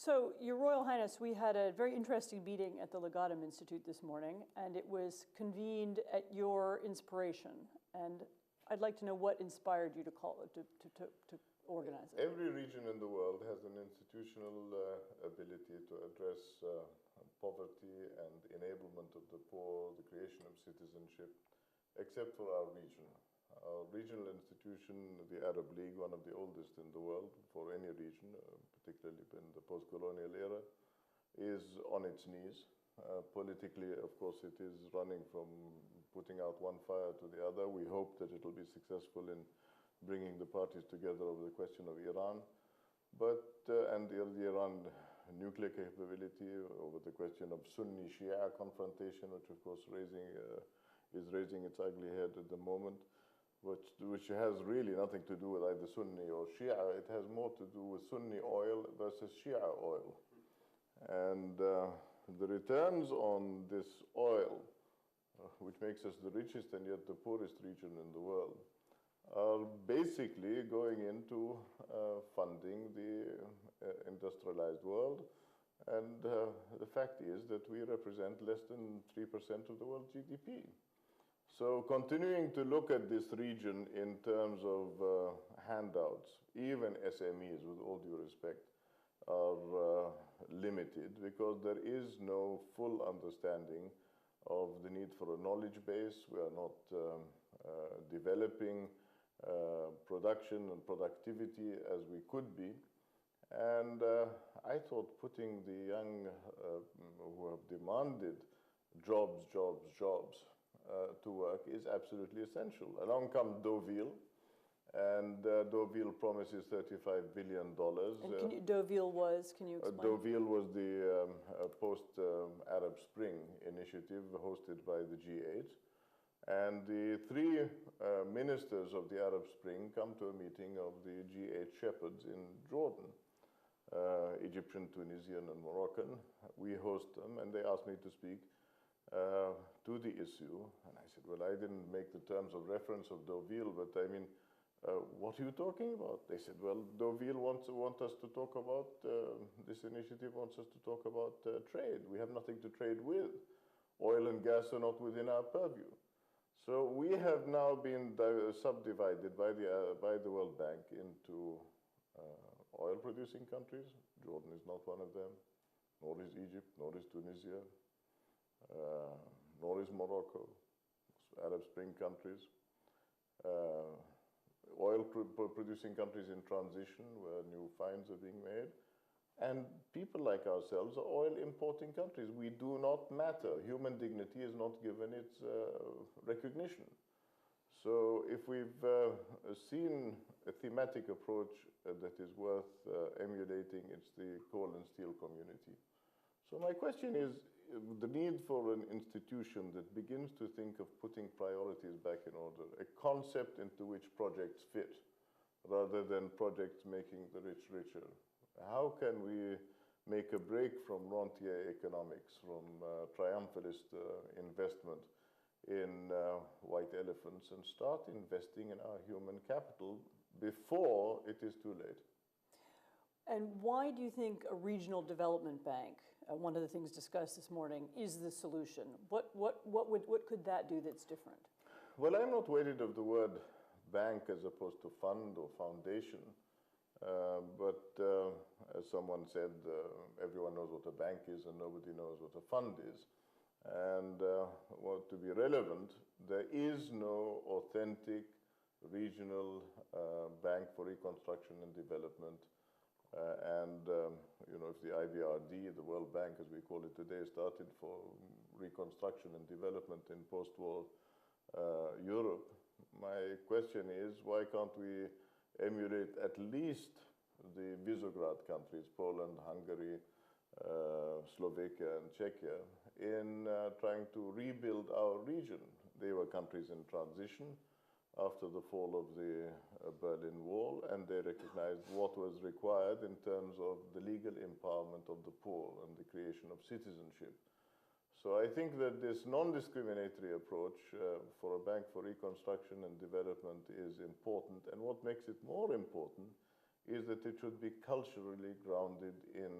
So, Your Royal Highness, we had a very interesting meeting at the Legatum Institute this morning, and it was convened at your inspiration. And I'd like to know what inspired you to call it, to organize it. Every region in the world has an institutional ability to address poverty and enablement of the poor, the creation of citizenship, except for our region. Our regional institution, the Arab League, one of the oldest in the world for any region, particularly in the post-colonial era, is on its knees. Politically, of course, it is running from putting out one fire to the other. We hope that it will be successful in bringing the parties together over the question of Iran, and the Iran nuclear capability, over the question of Sunni-Shia confrontation, which of course is raising its ugly head at the moment, which has really nothing to do with either Sunni or Shia. It has more to do with Sunni oil versus Shia oil. And the returns on this oil, which makes us the richest and yet the poorest region in the world, are basically going into funding the industrialized world. And the fact is that we represent less than 3% of the world's GDP. So continuing to look at this region in terms of handouts, even SMEs, with all due respect, are limited because there is no full understanding of the need for a knowledge base. We are not developing production and productivity as we could be. And I thought putting the young who have demanded jobs, to work is absolutely essential. Along comes Deauville, and Deauville promises $35 billion. And Deauville was, can you explain? Deauville was the post-Arab Spring initiative hosted by the G8. And the three ministers of the Arab Spring come to a meeting of the G8 shepherds in Jordan, Egyptian, Tunisian, and Moroccan. We host them, and they asked me to speak to the issue. And I said, well, I didn't make the terms of reference of Deauville, but I mean, what are you talking about? They said, well, Deauville wants us to talk about, this initiative wants us to talk about trade. We have nothing to trade with. Oil and gas are not within our purview. So we have now been subdivided by the World Bank into oil-producing countries. Jordan is not one of them, nor is Egypt, nor is Tunisia, nor is Morocco, Arab Spring countries, oil-producing countries in transition where new finds are being made, and people like ourselves are oil-importing countries. We do not matter. Human dignity is not given its recognition. So if we've seen a thematic approach that is worth emulating, it's the coal and steel community. So my question is, the need for an institution that begins to think of putting priorities back in order, a concept into which projects fit, rather than projects making the rich richer. How can we make a break from rentier economics, from triumphalist investment in white elephants, and start investing in our human capital before it is too late? And why do you think a regional development bank, one of the things discussed this morning, is the solution? What could that do that's different? Well, I'm not wedded of the word bank as opposed to fund or foundation. But as someone said, everyone knows what a bank is and nobody knows what a fund is. And well, to be relevant, there is no authentic regional bank for reconstruction and development. You know, if the IBRD, the World Bank as we call it today, started for reconstruction and development in post-war Europe, my question is, why can't we emulate at least the Visegrad countries, Poland, Hungary, Slovakia, and Czechia, in trying to rebuild our region? They were countries in transition. after the fall of the Berlin Wall, and they recognized what was required in terms of the legal empowerment of the poor and the creation of citizenship. So I think that this non-discriminatory approach for a bank for reconstruction and development is important, and what makes it more important is that it should be culturally grounded in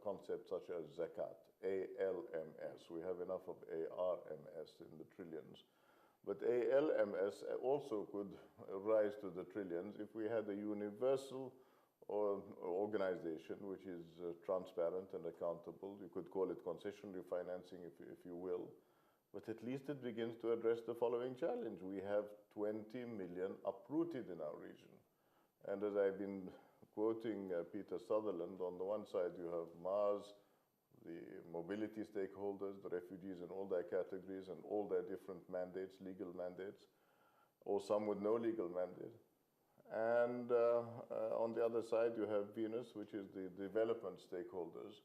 concepts such as zakat, ALMS. We have enough of ARMS in the trillions. But ALMS also could rise to the trillions if we had a universal organization which is transparent and accountable. You could call it concessionary financing if you will. But at least it begins to address the following challenge. We have 20 million uprooted in our region. And as I've been quoting Peter Sutherland, on the one side you have Mars, the mobility stakeholders, the refugees in all their categories and all their different mandates, legal mandates, or some with no legal mandate. And on the other side you have Venus, which is the development stakeholders.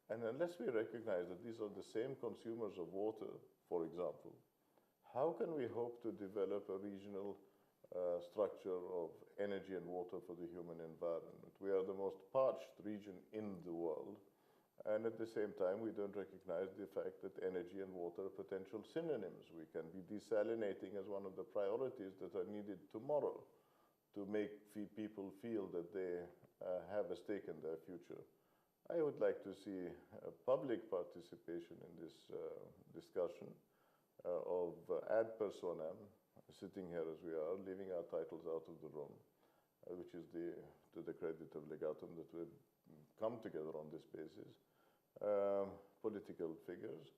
And unless we recognize that these are the same consumers of water, for example, how can we hope to develop a regional structure of energy and water for the human environment? We are the most parched region in the world, and at the same time we don't recognize the fact that energy and water are potential synonyms. We can be desalinating as one of the priorities that are needed tomorrow to make people feel that they have a stake in their future. I would like to see public participation in this discussion of ad personam, sitting here as we are, leaving our titles out of the room, which is to the credit of Legatum that we've come together on this basis. Political figures,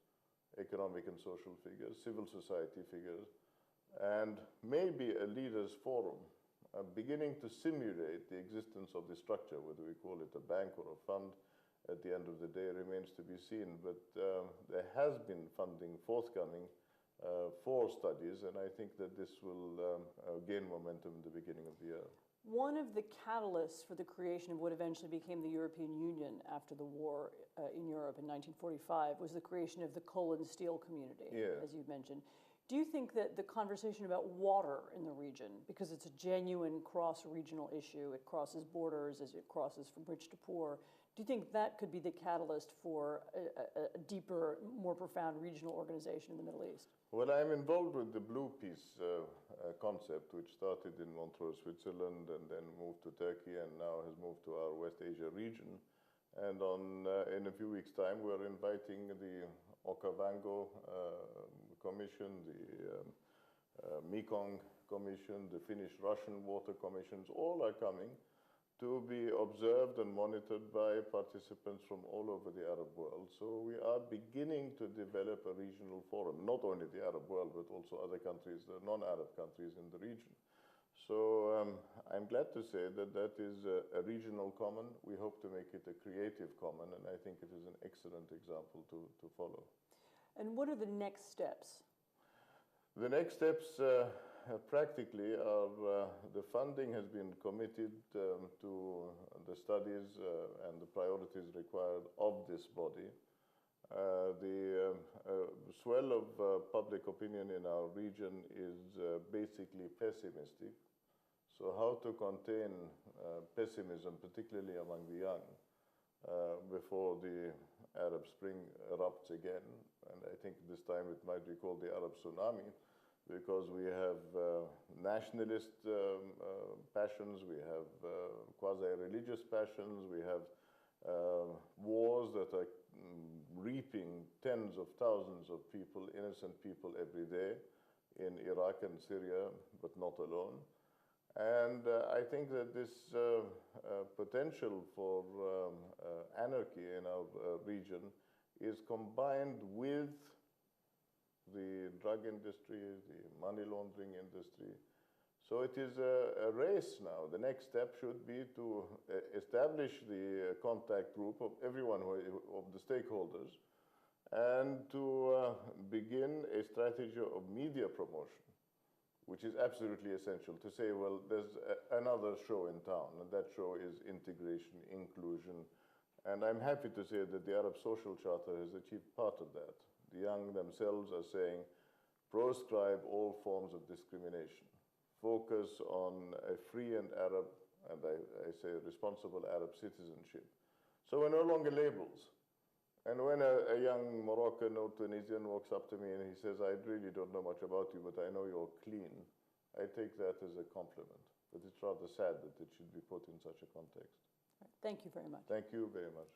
economic and social figures, civil society figures, and maybe a leaders' forum, beginning to simulate the existence of the structure. Whether we call it a bank or a fund, at the end of the day remains to be seen. But there has been funding forthcoming for studies, and I think that this will gain momentum in the beginning of the year. One of the catalysts for the creation of what eventually became the European Union after the war in Europe in 1945 was the creation of the coal and steel community, as you mentioned. Do you think that the conversation about water in the region, because it's a genuine cross-regional issue, it crosses borders as it crosses from rich to poor, do you think that could be the catalyst for a deeper, more profound regional organization in the Middle East? Well, I'm involved with the Blue Peace concept, which started in Montreux, Switzerland, and then moved to Turkey, and now has moved to our West Asia region. And in a few weeks' time, we're inviting the Okavango Commission, the Mekong Commission, the Finnish-Russian Water Commissions. All are coming to be observed and monitored by participants from all over the Arab world. So we are beginning to develop a regional forum, not only the Arab world, but also other countries, the non-Arab countries in the region. So I'm glad to say that that is a regional common. We hope to make it a creative common, and I think it is an excellent example to follow. And what are the next steps? The next steps practically are the funding has been committed to the studies and the priorities required of this body. The swell of public opinion in our region is basically pessimistic. So how to contain pessimism, particularly among the young, before the Arab Spring erupts again. And I think this time it might be called the Arab Tsunami, because we have nationalist passions, we have quasi-religious passions, we have wars that are reaping tens of thousands of people, innocent people every day in Iraq and Syria, but not alone. And I think that this potential for anarchy in our region is combined with the drug industry, the money laundering industry. So it is a race now. The next step should be to establish the contact group of everyone, of the stakeholders, and to begin a strategy of media promotion, which is absolutely essential, to say, well, there's another show in town, and that show is integration, inclusion. And I'm happy to say that the Arab Social Charter has achieved part of that. The young themselves are saying, proscribe all forms of discrimination. focus on a free and Arab, and I say responsible Arab citizenship. So we're no longer labels. And when a young Moroccan or Tunisian walks up to me and he says, I really don't know much about you, but I know you're clean, I take that as a compliment. But it's rather sad that it should be put in such a context. Thank you very much. Thank you very much.